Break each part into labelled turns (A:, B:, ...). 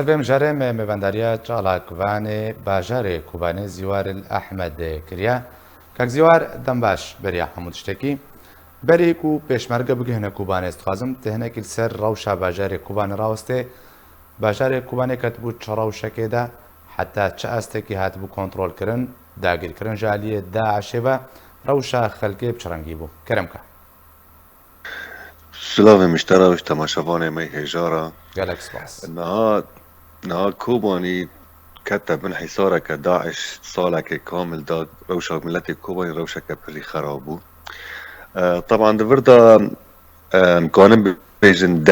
A: بهم جارم مبندریا چالاکوان باجار کوبانه زیوار احمد کریا که زیوار دنباش بریا حمود شتکی بری کو پیشمرگه بگهنه کوبانه استخازم تهنه کل سر روشا باجار کوبانه راوسته باجار کوبانه کتبو چراوشا کده حتی چه استکی هاتبو کنترل کرن داگیر کرن جالیه داعشه و روشا خلقه بچرنگی بو کرم که
B: سلاوی مشترى تماشافاني مي هجارة
A: گلک سپاس
B: نها كوباني كتب من حصارة كداعش صالة كامل دا روشة ملتي كوباني روشة كبري خرابو طبعا دفردا مكانن بيجن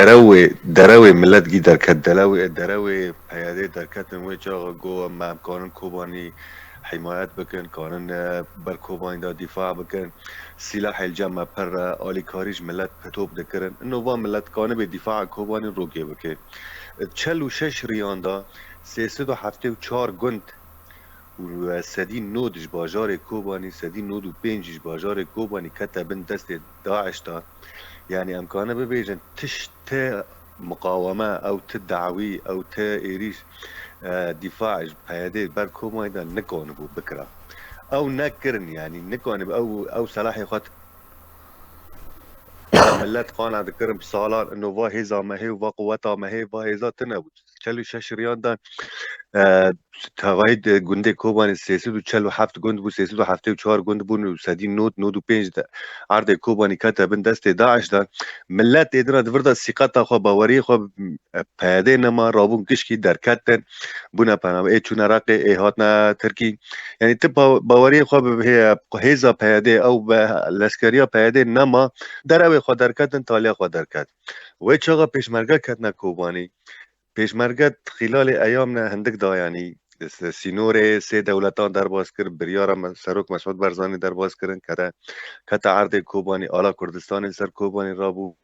B: دروي ملت جي دركت دروي هيادي دركت من وجه جوا ما مكانن كوباني حمايات بكن كانن بر كوباني دا دفاع بكن سلاح الجمع پر آلی کاریج ملت پتوب دکرن انو و ملت کانه به دفاع کوبانی روگه بکن 46 ریان دا 374 گند و سدی نودش باجار کوبانی سدی نود و پنجش باجار کوبانی کتبن دست داعش دا يعني امكانه ببيجن تشت مقاومه او تدعوي او تيريش دفاع بيادي بر كوباني نكون بو بكره او نكرن يعني نكون او سلاح خاطر ملت قانا ذكرن بصالان انه واهزا ما هي وقوتا ما هي واهزا تنبوت چلو شش ریان دان تواید گنده کوبان 347 گند بو 374 گند بو سدی نود و پنج عرض کوبانی کتا بن دست داعش دان ملت ادرا دوردا ثقتا خو باوری خو پیاده نما رابون کشکی درکتن بونا پنام ای چون عراق ای هاتنا ترکی یعنی تب باوری خو به هیزا پیاده او لشکریا پیاده نما دروی خو درکتن تالیا خو درکت و چاغا پیشمرگه کتنا کوبانی پیشمرگه خلال ایامنا هندک دا یعنی سینور سه دولتان در باز کرد بریار سروک مسعود برزانی در باز کردن کتا عرض کوبانی آلا کردستان سر کوبانی رابو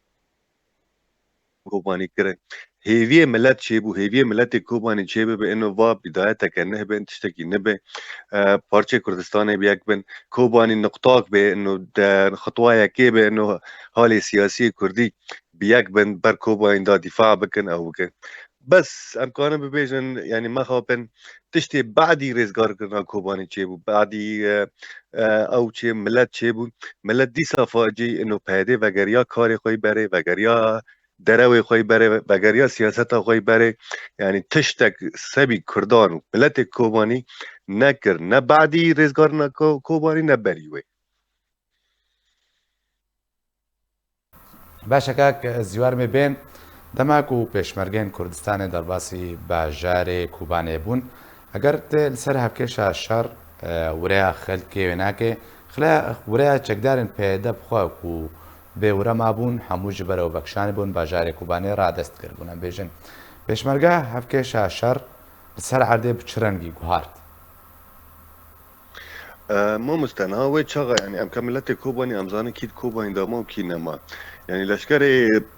B: کوبانی کرد هیوی ملت چه بو هیوی ملت کوبانی چه به انو وا بدایت کنه به تشتکی نبه پارچه کردستان بیک بن کوبانی نقطاک به انو در خطوه کی به انو حال سیاسی کردی بیک بن بر کوبانی دا دفاع بکن او بکن بس امکانه ببیجن یعنی ما خوابن تشتی بعدی رزگار کرنا کوبانی چه بو بعدی او چه ملت چه بو ملت دیسا فاجی انو پیده وگریا کار خوی بره وگریا دروی خوی بره وگریا سیاست خوی بره یعنی تشتک سبی کردان ملت کوبانی نکر نه بعدی رزگار نه کوبانی نه بریوی
A: باشه که زیوار می بین دماغ و پیشمرگین کردستان در باسی باجار کوبانه بون اگر ته سر هفکش شر وریا خلکی و ناکه خلا وریا چقدرن پیدا بخوا کو به ورا ما بون هموج برو بخشان بون باجار کوبانه را دست کردن بیشن پیشمرگه هفکش شر سر عرضه بچرنگی گوهارد
B: ما مستنها و چاقا يعني ام كملت كوباني امزان كيد كوباني داما وكي نما يعني لشكر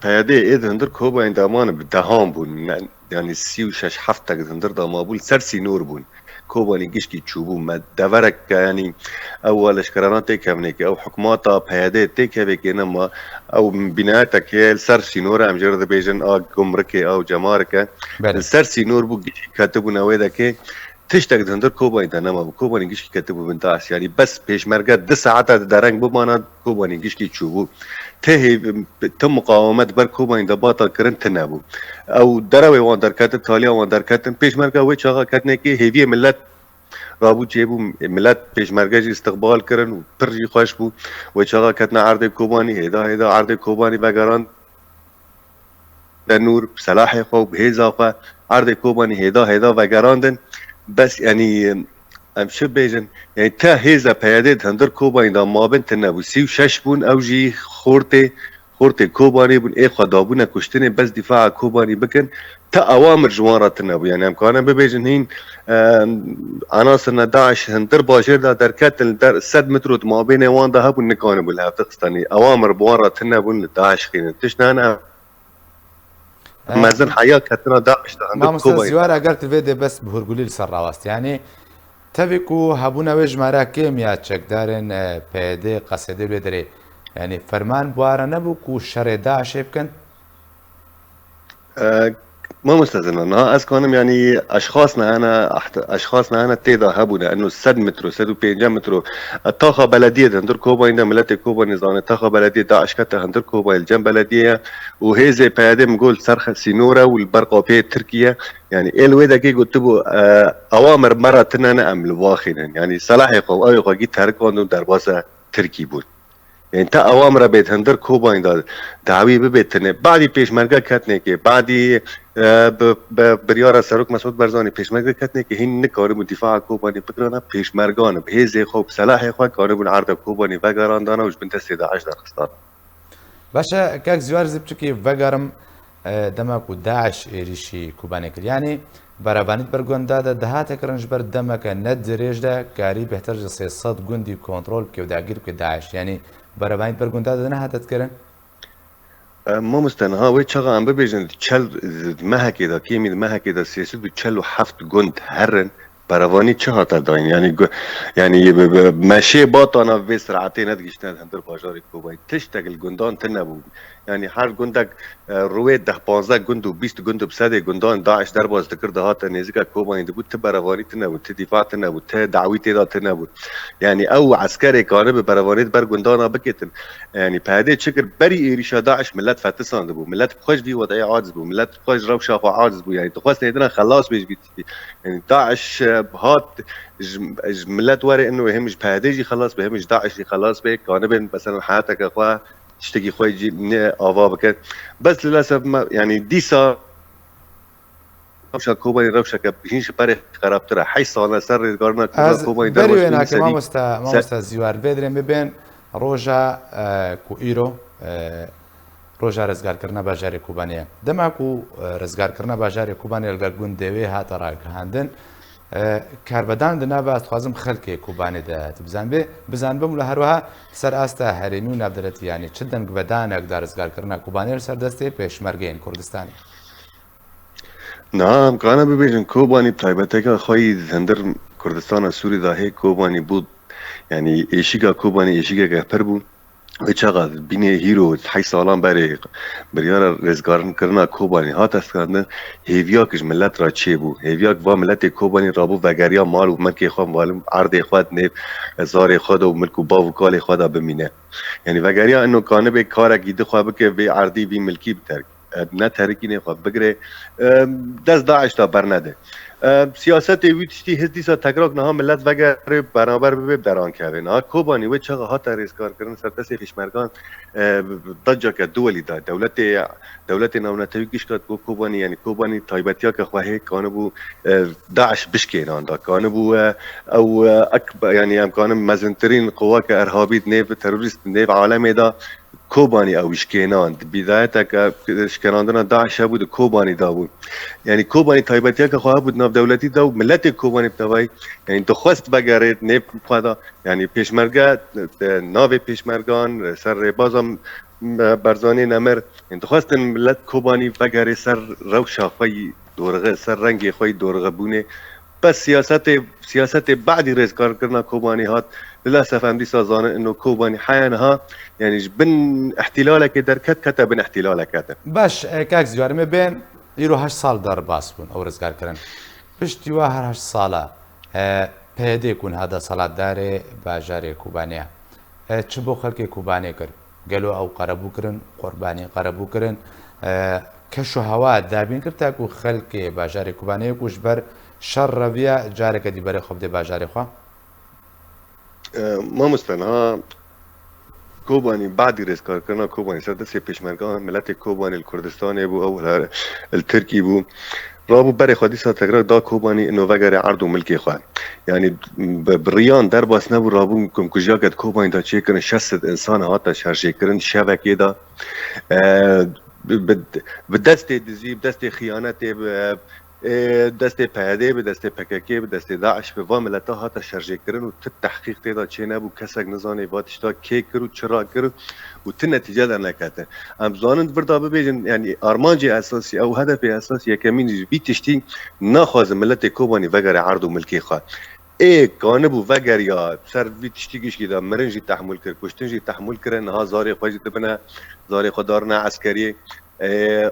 B: پیاده اید هندر كوباني دامان بدهام بون يعني 36 هفته هندر داما بول سرسي نور بون كوباني گشكي چوبو ما دورك يعني او لشكرانات تيكابنيك او حكماتا پیاده تيكابك نما او بنايتك سرسي نور ام جرد بيجن گمرك او جمارك سرسي نور بو گشكي كاتبو نويدك تشتك دندر كوباني دنما كوباني گشكي كتبو بنتاس يعني بس پیشمرگه 2 ساعت درنگ بمانا كوباني گشكي چوبو تم مقاومت بر کوبانی دا باطل کرن تنبو او دروی وان درکتن تالیا وان درکتن پیشمرگه وی چاقا کتنه که هیوی ملت رابو چیبو ملت پیشمرگه استقبال کرن و پرجی خوش بو وی چاقا کتنه عرض کوبانی هیدا عرض کوبانی بگران نور سلاح خوب هیزا خو عرض کوبانی هیدا وگراندن بس يعني ام شو بيجن يعني تا هيزا پیاده هندر کوبانی دا مابن تنبو 36 بون او جي خورتي کوبانی بون اي خدابونه كشتني بس دفاع کوبانی بكن تا اوامر جوارا تنبو يعني امكانا ببيجن هين عناصر داعش هندر باشر دا دركات در 100 متر ما بين وان دا هبون نكانو بالهافتقستاني اوامر بوارا تنبو داعش خين تشنانا مازن حياة كتنا داعش دا هندر
A: ما
B: کوبانی
A: زیوار اگر تفیده بس بهرگولی سر راست یعنی تبكو هبونا ويج مراكم يا تشكدارن بيدي قصيدة بدري يعني فرمان بوارا نبوكو شر داعش يمكن
B: ما مستلزمنا انها از كانم يعني اشخاصنا انا تيدا هبونا انه 100 مترو 150 مترو الطاقه بلديه هندر كوبا عند ملت كوبا نظام الطاقه بلديه داعش كتا هندر كوبا الجنب بلديه وهيزي بيادي مقول صرخه سينوره والبرقوبيه تركيا يعني الويدا كي قلت له اوامر مره تنانا ام الواخنا يعني صلاح يقو او يقو جيت تركون درباسه تركي بود يعني تا اوامر بيت هندر كوبا عند دعوی ببیتنه بعدی پیشمرگه کتنه که بعدی بریار سروک مسعود برزانی پیشمرگه کتنه که هین نکاره مو دفاع کوبانی بکرانه پیشمرگان به هیزه خوب صلاح خواه کاره بون عرض کوبانی وگراندانه وش بنت سیده عش در خستان
A: باشە کاک زیوار زبچکی vەگەڕم دەمەک و داعش ئێریشی کوبانێ کرد یعنی بەرەبانیت بەرگۆندادە دەهاتێکڕنج بەر دەمەکە نە درێژدا کاری بهتر 300 گوندی کۆنتترۆل بکە و داگیر بکە داعش یعنی بەرەبانیت بەرگۆندادە نەهاتتکردن
B: ما مستنها وی چقا ام ببیجن چل مهکی دا کیمی مهکی دا سیاسی دو 47 گند هرن بروانی چه هاتا داین يعني ماشي باطنا في سرعتين ادقشتان هندر باجاري كوباي تشتغل گندان تنبو يعني هر گندك رويد ده 15 گند و 20 گند بسده گندان داعش در باز ذکر ده هاتا نزيكا كوباي دبو تبرواني تنبو تدفاع تنبو تدعوي تدا تنبو يعني او عسكري كان برواني بر گندانا بكتن يعني بهذه شكل بري إيريشا داعش ملت فتسان دبو ملت بخش في وضعي عاجز بو ملت بخش روشا عاجز بو يعني تخواست نيدنا خلاص بيج بيت يعني داعش هات ملت وري انه يهمش بهديجي خلاص بهمش داعش خلاص بك كان مثلا حياتك اخوه تشتكي خوي يجي افا بك بس للاسف ما يعني ديسا روشا كوبا روشا بيجيش بري خراب ترى حي صار سر قرنا
A: كوبا دربش في ما مستا زيوار بدرين ببين روجا كويرو ڕۆژە ڕزگارکردنە باژاری کوبانیە دەماک و ڕزگارکردنە باژاری کوبانیا لەگەڵ گوندەوێ هاتە ڕاگەهاندن کاربەدان دەنابات خوازم خەڵکێ کوبانی دەهات بزان بم لە هەروەها سەر ئاستا هەرێمی و نابدرێت ینی چ دەنگ بەدانێکدا ڕزگارکردنە کوبانیا لەسەر دەستێ پێشمەرگەین کوردستانی
B: نعم كان ببيجن كوباني بتايبتك خوي هندر كردستان سوري دا هيك كوباني بود يعني ايشيغا كوباني ايشيغا كبربو چقدر بینه هیرو 8 سالان بریار رزگارن کرنا کوبانی هات استکردن هیویاکش ملت را چه بو هیویاک و ملت کوبانی رابو وگریا مال و ملک خوام والم عرض خود نیب زار خود و ملک و با و کال خود بمینه یعنی وگریا انو کانه به کار گیده خواه بکه به عرضی بی ملکی بترک نه ترکی نه خواه بگره دست داعش تا برنده سیاست ویتشتی هستی سا تکرار نه ملت وگر برابر ببین دران کرده نه کوبانی و چقدر ها تریز کار کردن سر دست پیشمرگان ضجه که دولی داد دولت نونتوی کش کرد کوبانی یعنی کوبانی تایبتیا که خواهی کانه بو داعش بشکینان دا کانه بو او اکبر یعنی هم کانه مزنترین قوا که ارهابی نیو تروریست نیو عالم دا کوبانی او اشکینان بدایت که اشکیناندن داعش بود کوبانی دا بود یعنی کوبانی تایبتیا که خواه بود ناف دولتی دا و ملت کوبانی بتوای یعنی دخواست بگرد نیب خواهد یعنی پیشمرگه ناو پیشمرگان سر بازم برزانی نمر یعنی دخواست ملت کوبانی بگرد سر روشا خوی دورغه سر رنگی خوی دورغه بونه بس سیاست بعدی رزگار کرنا کوبانی هات للاسف هم دي سازانه انه كوباني حيانها يعني بن احتلالك دركت كتا بن احتلالك كتا
A: باش كاك زيوار ما بين يرو 8 سال دار باس بون او رزگار كرن پشتی وا هر 8 سالا پیدا کن هذا صلات داره باجار کوبانیا چه بو خلک کوبانی کر گلو او قربو کرن قربانی قربو کرن کشو هوا دابین کرد تا کو خلک باجار کوبانیا کوش بر شر رویا جارك دي بري خوب دي باجاري خوا
B: ما مستنها كوباني بعد رزقار كنا كوباني سردسي پیشمرگان ملت كوباني الكردستاني بو او التركي بو رابو بري خودي سا تقرار دا كوباني انو وگري عرض و ملكي خواه يعني بالريان در باس نبو رابو كم كجاكت كوباني دا چه کرن 60 انسان هاتا شرشي کرن شبكي دا بدست دزي بدست خيانت دست پیاده به دست پککی به دست داعش به وام ملت ها تا شرجه کردن و تحقیق تدا چه نبود کسک نزانی واتش تا کی کرد چرا کرد و ت نتیجه در نکرده ام زانند بردا ببینن یعنی ارمانج اساسی او هدف اساسی کمین بیتشتی نخواز ملت کوبانی وگر عرض و ملکی خواه کانه بو وگر یا سر بیتشتیگیش که مرنجی تحمل کرد کشتنجی تحمل کرد نه زاری خواهی تبنه زاری خدارنا عسکری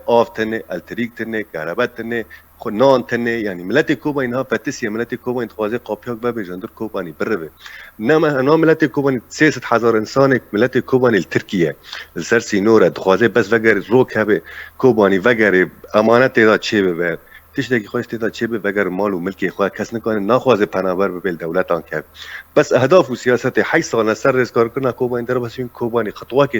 B: آف تنه التریک تنه کهرباء تنه خنان تنه یعنی ملت کوبا اینها فتسیه ملت کوبا انتخابات قاپیاک به جندر کوبانی بره نما انا ملت کوبانی 300,000 انسان ملت کوبانی ترکیه سر سینور دخوازه بس وگر روک هبه کوبانی وگر امانت دا چه به تشتكي خوش تيتا تشيبي بقر مال وملكي اخوات كاس نكون ناخذ بنابر ببيل دولات انكاب بس اهداف وسياسات حيث انا سرس كار كنا كوبا اندر بس كوباني خطوات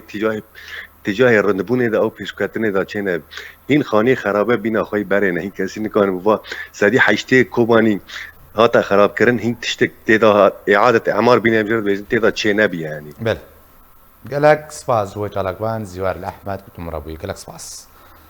B: اتجاه الرندبون دا او پیشکتن دا چنه این خانه خرابه بینا خوی بره نه کسی نکان بوا سدی حشته کوبانی هاتا خراب کردن هین تشتك تيدا اعاده اعمار بينا مجرد تيدا چنه بي يعني
A: بله گلک سپاس بۆ چالاکوان زیوار الأحمد کتم ڕبووی گەلک سپاس